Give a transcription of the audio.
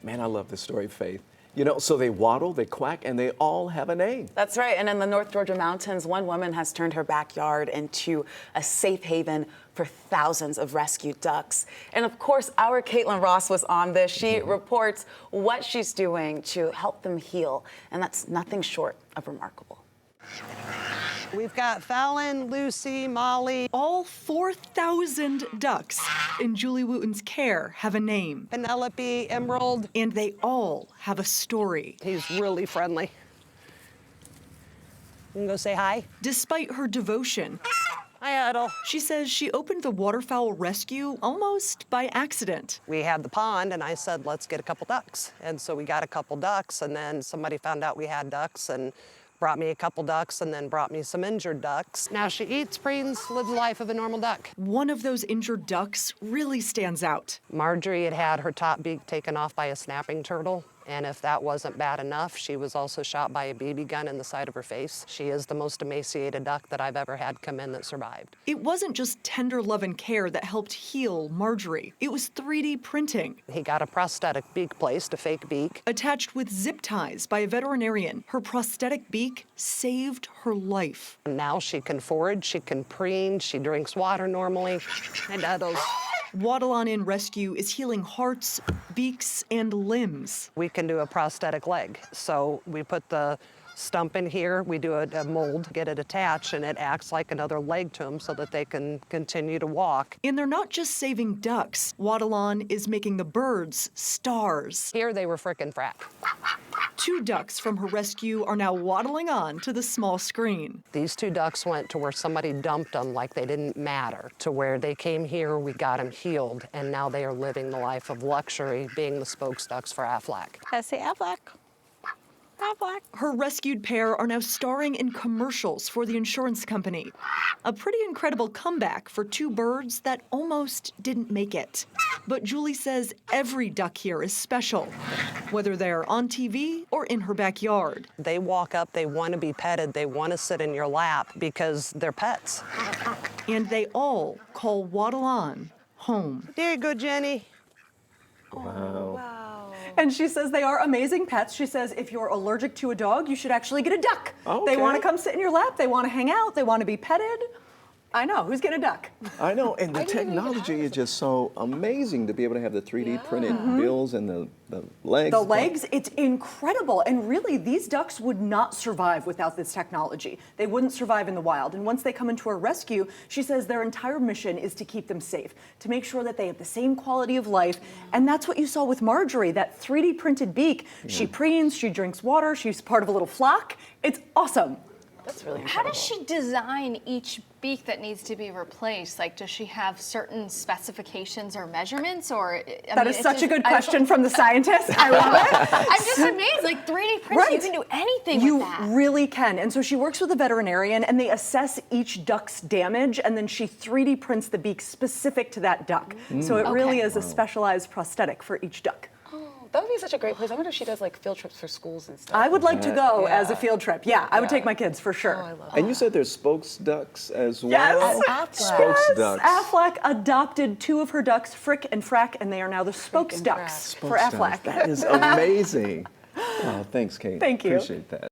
Man, I love this story, Faith. You know, so they waddle, they quack, and they all have a name. That's right. And in the North Georgia mountains, one woman has turned her backyard into a safe haven for thousands of rescued ducks. And of course, our Caitlin Ross was on this. She reports what she's doing to help them heal. And that's nothing short of remarkable. We've got Fallon, Lucy, Molly. All 4,000 ducks in Julie Wooten's care have a name. Penelope, Emerald. And they all have a story. He's really friendly. You can go say hi. Despite her devotion, Hi, Adel. she says she opened the waterfowl rescue almost by accident. We had the pond, and I said, let's get a couple ducks. And so we got a couple ducks, and then somebody found out we had ducks and brought me a couple ducks and then brought me some injured ducks. Now she eats, preens, lives the life of a normal duck. One of those injured ducks really stands out. Marjorie had her top beak taken off by a snapping turtle. And if that wasn't bad enough, she was also shot by a BB gun in the side of her face. She is the most emaciated duck that I've ever had come in that survived. It wasn't just tender love and care that helped heal Marjorie. It was 3D printing. He got a prosthetic beak placed, a fake beak. Attached with zip ties by a veterinarian, her prosthetic beak saved her life. And now she can forage, she can preen, she drinks water normally. And Adel's. Waddle On In Rescue is healing hearts, beaks, and limbs. We can do a prosthetic leg. So we put the stump in here, we do a mold, get it attached, and it acts like another leg to them so that they can continue to walk. And they're not just saving ducks. Waddle On is making the birds stars. Here they were frickin' frack. 2 ducks from her rescue are now waddling on to the small screen. These 2 ducks went to where somebody dumped them like they didn't matter, to where they came here, we got them healed, and now they are living the life of luxury, being the spokes ducks for Aflac. I say Aflac. Aflac. Her rescued pair are now starring in commercials for the insurance company. A pretty incredible comeback for 2 birds that almost didn't make it. But Julie says every duck here is special, whether they're on TV or in her backyard. They walk up, they want to be petted, they want to sit in your lap because they're pets. And they all call Waddle On home. There you go, Jenny. Wow. And she says they are amazing pets. She says if you're allergic to a dog, you should actually get a duck. Okay. They want to come sit in your lap. They want to hang out. They want to be petted. I know. Who's getting a duck? I know, and the technology is just so amazing to be able to have the 3D printed bills and the legs. The legs, it's incredible. And really, these ducks would not survive without this technology. They wouldn't survive in the wild. And once they come into a rescue, she says their entire mission is to keep them safe, to make sure that they have the same quality of life. And that's what you saw with Marjorie, that 3D printed beak. She preens, she drinks water, she's part of a little flock. It's awesome. That's really How incredible. does she design each beak that needs to be replaced? Like, does she have certain specifications or measurements? Or That is such a good question from the scientist. I love it. I'm just amazed. Like 3D printing, you can do anything You with that. really can. And so she works with a veterinarian, and they assess each duck's damage, and then she 3D prints the beak specific to that duck. So it really is a specialized prosthetic for each duck. That would be such a great place. I wonder if she does like field trips for schools and stuff. I would like to go as a field trip. Yeah, I would take my kids for sure. Oh, I love And you said there's spokes ducks as well? Yes. Spokes Yes. ducks. Aflac adopted 2 of her ducks, Frick and Frack, and they are now the spokes and ducks Frack. for Spokes ducks. Aflac. That is amazing. Oh, thanks, Kate. Thank you. Appreciate that.